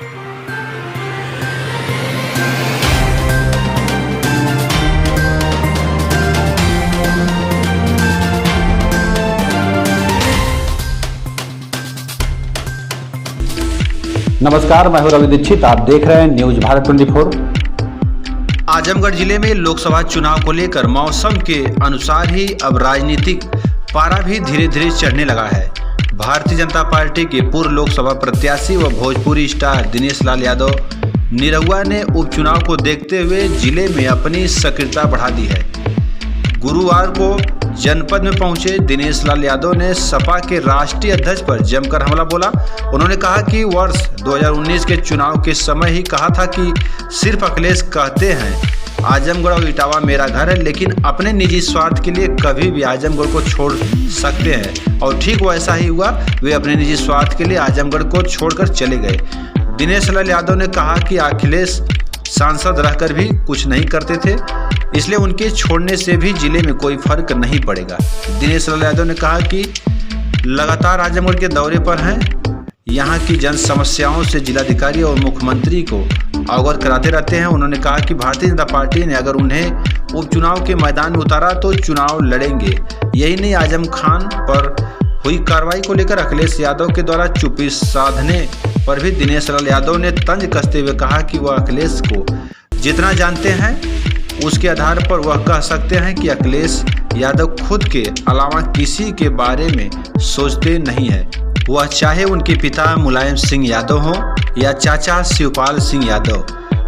नमस्कार, मैं हूं रवि दीक्षित। आप देख रहे हैं न्यूज भारत 24। आजमगढ़ जिले में लोकसभा चुनाव को लेकर मौसम के अनुसार ही अब राजनीतिक पारा भी धीरे धीरे चढ़ने लगा है। भारतीय जनता पार्टी के पूर्व लोकसभा प्रत्याशी व भोजपुरी स्टार दिनेश लाल यादव निरहुआ ने उपचुनाव को देखते हुए जिले में अपनी सक्रियता बढ़ा दी है। गुरुवार को जनपद में पहुंचे दिनेश लाल यादव ने सपा के राष्ट्रीय अध्यक्ष पर जमकर हमला बोला। उन्होंने कहा कि वर्ष 2019 के चुनाव के समय ही कहा था कि सिर्फ अखिलेश कहते हैं आजमगढ़ और इटावा मेरा घर है, लेकिन अपने निजी स्वार्थ के लिए कभी भी आजमगढ़ को छोड़ सकते हैं। और ठीक वैसा ही हुआ, वे अपने निजी स्वार्थ के लिए आजमगढ़ को छोड़कर चले गए। दिनेश लाल यादव ने कहा कि अखिलेश सांसद रहकर भी कुछ नहीं करते थे, इसलिए उनके छोड़ने से भी जिले में कोई फर्क नहीं पड़ेगा। दिनेश लाल यादव ने कहा कि लगातार आजमगढ़ के दौरे पर हैं, यहाँ की जन समस्याओं से जिलाधिकारी और मुख्यमंत्री को अवगत कराते रहते हैं। उन्होंने कहा कि भारतीय जनता पार्टी ने अगर उन्हें उपचुनाव के मैदान में उतारा तो चुनाव लड़ेंगे। यही नहीं, आजम खान पर हुई कार्रवाई को लेकर अखिलेश यादव के द्वारा चुप्पी साधने पर भी दिनेश लाल यादव ने तंज कसते हुए कहा कि वह अखिलेश को जितना जानते हैं उसके आधार पर वह कह सकते हैं कि अखिलेश यादव खुद के अलावा किसी के बारे में सोचते नहीं है, वह चाहे उनके पिता मुलायम सिंह यादव हों या चाचा शिवपाल सिंह यादव,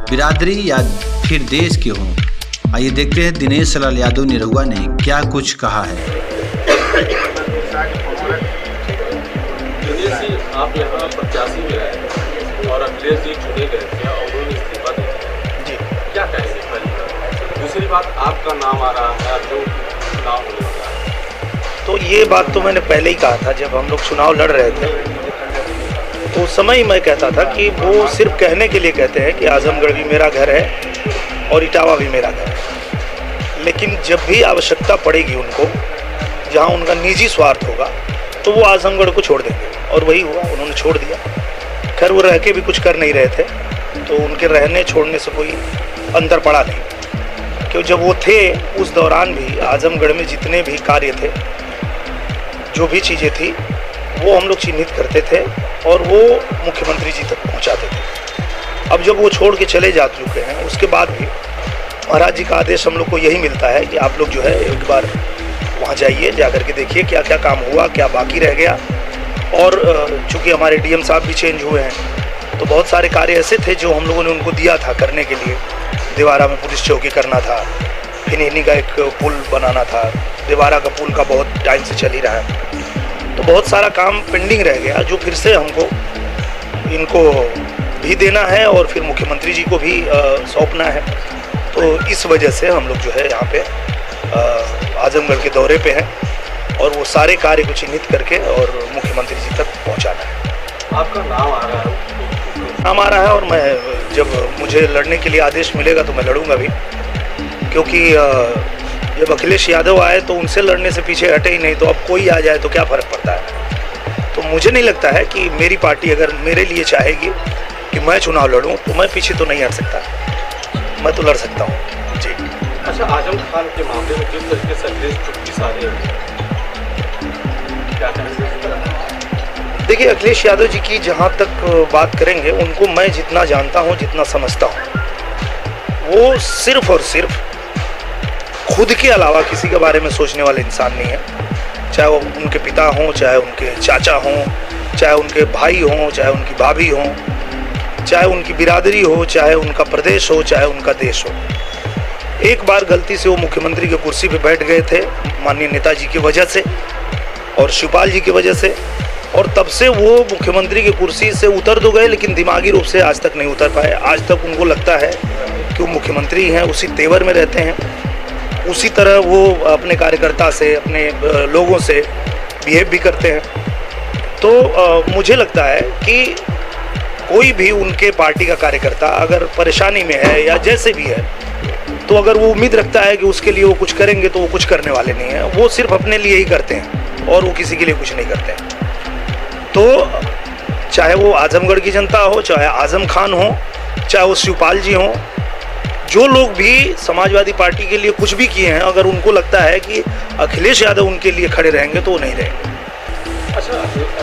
बिरादरी या फिर देश के हों। आइए देखते हैं दिनेश लाल यादव निरहुआ ने क्या कुछ कहा है। आप यहाँ प्रत्याशी में रहे और अखिलेश जी चुने गए थे और उन्होंने इस्तीफा दे दिया जी, क्या कहेंगे? पहली बात। दूसरी बात, आपका नाम आ रहा है जो चुनाव होने वाला है, तो ये बात तो मैंने पहले ही कहा था जब हम लोग चुनाव लड़ रहे थे, तो उस समय ही मैं कहता था कि वो सिर्फ कहने के लिए कहते हैं कि आजमगढ़ भी मेरा घर है और इटावा भी मेरा घर है, लेकिन जब भी आवश्यकता पड़ेगी उनको, जहाँ उनका निजी स्वार्थ होगा, तो वो आजमगढ़ को छोड़ देंगे। और वही हुआ, उन्होंने छोड़ दिया। खैर वो रह के भी कुछ कर नहीं रहे थे, तो उनके रहने छोड़ने से कोई अंतर पड़ा नहीं, क्योंकि जब वो थे उस दौरान भी आजमगढ़ में जितने भी कार्य थे, जो भी चीज़ें थी, वो हम लोग चिन्हित करते थे और वो मुख्यमंत्री जी तक पहुंचाते थे। अब जब वो छोड़ के चले जा चुके हैं, उसके बाद भी महाराज जी का आदेश हम लोग को यही मिलता है कि आप लोग जो है एक बार वहाँ जाइए, जा करके देखिए क्या क्या काम हुआ, क्या बाकी रह गया। और चूँकि हमारे डीएम साहब भी चेंज हुए हैं, तो बहुत सारे कार्य ऐसे थे जो हम लोगों ने उनको दिया था करने के लिए। दीवारा में पुलिस चौकी करना था, फिनिहनी का एक पुल बनाना था, दीवारा का पुल का बहुत टाइम से चल ही रहा है। तो बहुत सारा काम पेंडिंग रह गया जो फिर से हमको इनको भी देना है और फिर मुख्यमंत्री जी को भी सौंपना है। तो इस वजह से हम लोग जो है यहाँ पे आजमगढ़ के दौरे पे हैं और वो सारे कार्य को चिन्हित करके और मुख्यमंत्री जी तक पहुँचाना है। आपका नाम आ रहा है? नाम आ रहा है और मैं जब मुझे लड़ने के लिए आदेश मिलेगा तो मैं लड़ूंगा भी, क्योंकि जब अखिलेश यादव आए तो उनसे लड़ने से पीछे हटे ही नहीं, तो अब कोई आ जाए तो क्या फ़र्क पड़ता है। तो मुझे नहीं लगता है कि मेरी पार्टी अगर मेरे लिए चाहेगी कि मैं चुनाव लड़ूं तो मैं पीछे तो नहीं हट सकता, मैं तो लड़ सकता हूँ जी। अच्छा, आजम खान के मामले में जिस तरीके से अखिलेश चुप्पी साधे, क्या कहेंगे? देखिए, अखिलेश यादव जी की जहाँ तक बात करेंगे, उनको मैं जितना जानता हूँ, जितना समझता हूँ, वो सिर्फ और सिर्फ खुद के अलावा किसी के बारे में सोचने वाले इंसान नहीं है। चाहे वो उनके पिता हों, चाहे उनके चाचा हों, चाहे उनके भाई हों, चाहे उनकी भाभी हों, चाहे उनकी बिरादरी हो, चाहे उनका प्रदेश हो, चाहे उनका देश हो। एक बार गलती से वो मुख्यमंत्री की कुर्सी पे बैठ गए थे माननीय नेताजी की वजह से और शिवपाल जी की वजह से, और तब से वो मुख्यमंत्री की कुर्सी से उतर तो गए, लेकिन दिमागी रूप से आज तक नहीं उतर पाए। आज तक उनको लगता है कि वो मुख्यमंत्री हैं, उसी तेवर में रहते हैं, उसी तरह वो अपने कार्यकर्ता से, अपने लोगों से बिहेव भी करते हैं। तो मुझे लगता है कि कोई भी उनके पार्टी का कार्यकर्ता अगर परेशानी में है या जैसे भी है, तो अगर वो उम्मीद रखता है कि उसके लिए वो कुछ करेंगे, तो वो कुछ करने वाले नहीं हैं। वो सिर्फ अपने लिए ही करते हैं और वो किसी के लिए कुछ नहीं करते हैं। तो चाहे वो आजमगढ़ की जनता हो, चाहे आजम खान हो, चाहे वो शिवपाल जी हो, जो लोग भी समाजवादी पार्टी के लिए कुछ भी किए हैं, अगर उनको लगता है कि अखिलेश यादव उनके लिए खड़े रहेंगे तो वो नहीं रहेंगे। अच्छा,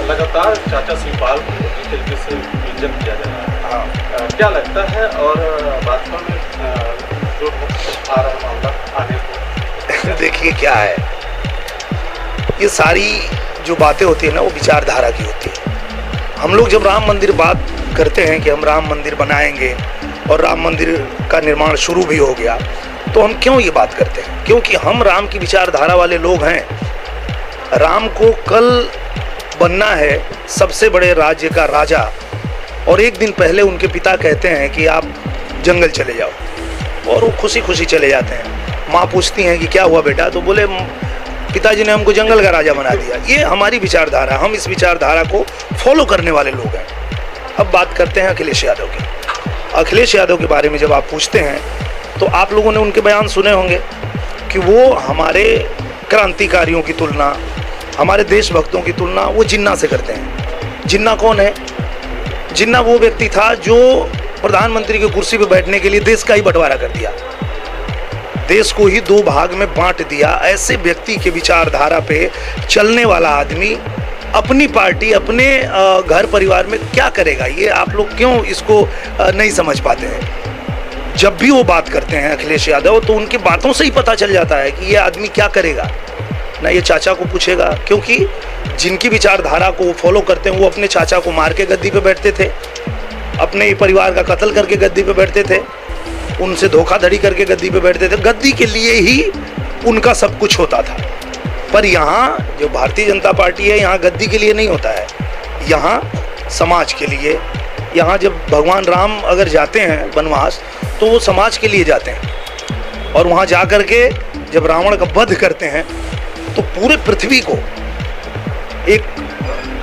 लगातार चाचा शिवपाल को इस तरीके से विजन किया जा रहा है, क्या लगता है? और भाजपा में जो आ रहा मामला आने को देखिए क्या है, ये सारी जो बातें होती है ना, वो विचारधारा की होती है। हम लोग जब राम मंदिर बात करते हैं कि हम राम मंदिर बनाएंगे और राम मंदिर का निर्माण शुरू भी हो गया, तो हम क्यों ये बात करते हैं? क्योंकि हम राम की विचारधारा वाले लोग हैं। राम को कल बनना है सबसे बड़े राज्य का राजा, और एक दिन पहले उनके पिता कहते हैं कि आप जंगल चले जाओ, और वो खुशी खुशी चले जाते हैं। माँ पूछती हैं कि क्या हुआ बेटा, तो बोले पिताजी ने हमको जंगल का राजा बना दिया। ये हमारी विचारधारा, हम इस विचारधारा को फॉलो करने वाले लोग हैं। अब बात करते हैं अखिलेश यादव की। अखिलेश यादव के बारे में जब आप पूछते हैं तो आप लोगों ने उनके बयान सुने होंगे कि वो हमारे क्रांतिकारियों की तुलना, हमारे देशभक्तों की तुलना वो जिन्ना से करते हैं। जिन्ना कौन है? जिन्ना वो व्यक्ति था जो प्रधानमंत्री की कुर्सी पर बैठने के लिए देश का ही बंटवारा कर दिया, देश को ही 2 भाग में बांट दिया। ऐसे व्यक्ति के विचारधारा पे चलने वाला आदमी अपनी पार्टी, अपने घर परिवार में क्या करेगा? ये आप लोग क्यों इसको नहीं समझ पाते हैं? जब भी वो बात करते हैं अखिलेश यादव, तो उनकी बातों से ही पता चल जाता है कि ये आदमी क्या करेगा। ना ये चाचा को पूछेगा, क्योंकि जिनकी विचारधारा को वो फॉलो करते हैं वो अपने चाचा को मार के गद्दी पे बैठते थे, अपने परिवार का कत्ल करके गद्दी पे बैठते थे, उनसे धोखाधड़ी करके गद्दी पे बैठते थे। गद्दी के लिए ही उनका सब कुछ होता था। पर यहाँ जो भारतीय जनता पार्टी है, यहाँ गद्दी के लिए नहीं होता है, यहाँ समाज के लिए। यहाँ जब भगवान राम अगर जाते हैं वनवास, तो वो समाज के लिए जाते हैं, और वहाँ जा कर के जब रावण का वध करते हैं तो पूरे पृथ्वी को एक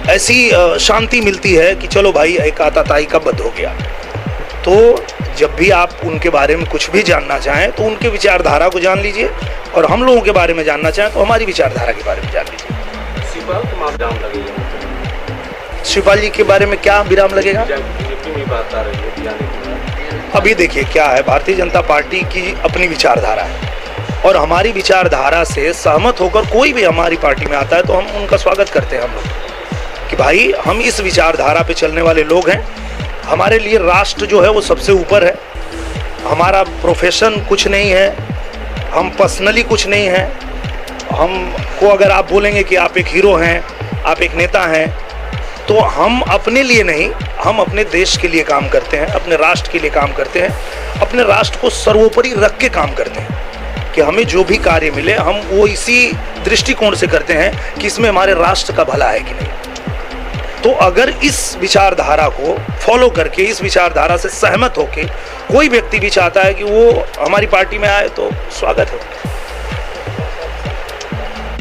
ऐसी शांति मिलती है कि चलो भाई, एक आतताई का वध हो गया। तो जब भी आप उनके बारे में कुछ भी जानना चाहें तो उनके विचारधारा को जान लीजिए, और हम लोगों के बारे में जानना चाहें तो हमारी विचारधारा के बारे में जान लीजिए। शिवपाल को विराम लगेगा? शिवपाल जी के बारे में क्या विराम लगेगा? बीजेपी में बात आ रही है जाने की। अभी देखिए क्या है, भारतीय जनता पार्टी की अपनी विचारधारा है, और हमारी विचारधारा से सहमत होकर कोई भी हमारी पार्टी में आता है तो हम उनका स्वागत करते हैं। हम लोग कि भाई, हम इस विचारधारा पे चलने वाले लोग हैं। हमारे लिए राष्ट्र जो है वो सबसे ऊपर है। हमारा प्रोफेशन कुछ नहीं है, हम पर्सनली कुछ नहीं हैं। हमको अगर आप बोलेंगे कि आप एक हीरो हैं, आप एक नेता हैं, तो हम अपने लिए नहीं, हम अपने देश के लिए काम करते हैं, अपने राष्ट्र के लिए काम करते हैं, अपने राष्ट्र को सर्वोपरि रख के काम करते हैं कि हमें जो भी कार्य मिले हम वो इसी दृष्टिकोण से करते हैं कि इसमें हमारे राष्ट्र का भला है कि नहीं। तो अगर इस विचारधारा को फॉलो करके, इस विचारधारा से सहमत होके कोई व्यक्ति भी चाहता है कि वो हमारी पार्टी में आए, तो स्वागत है।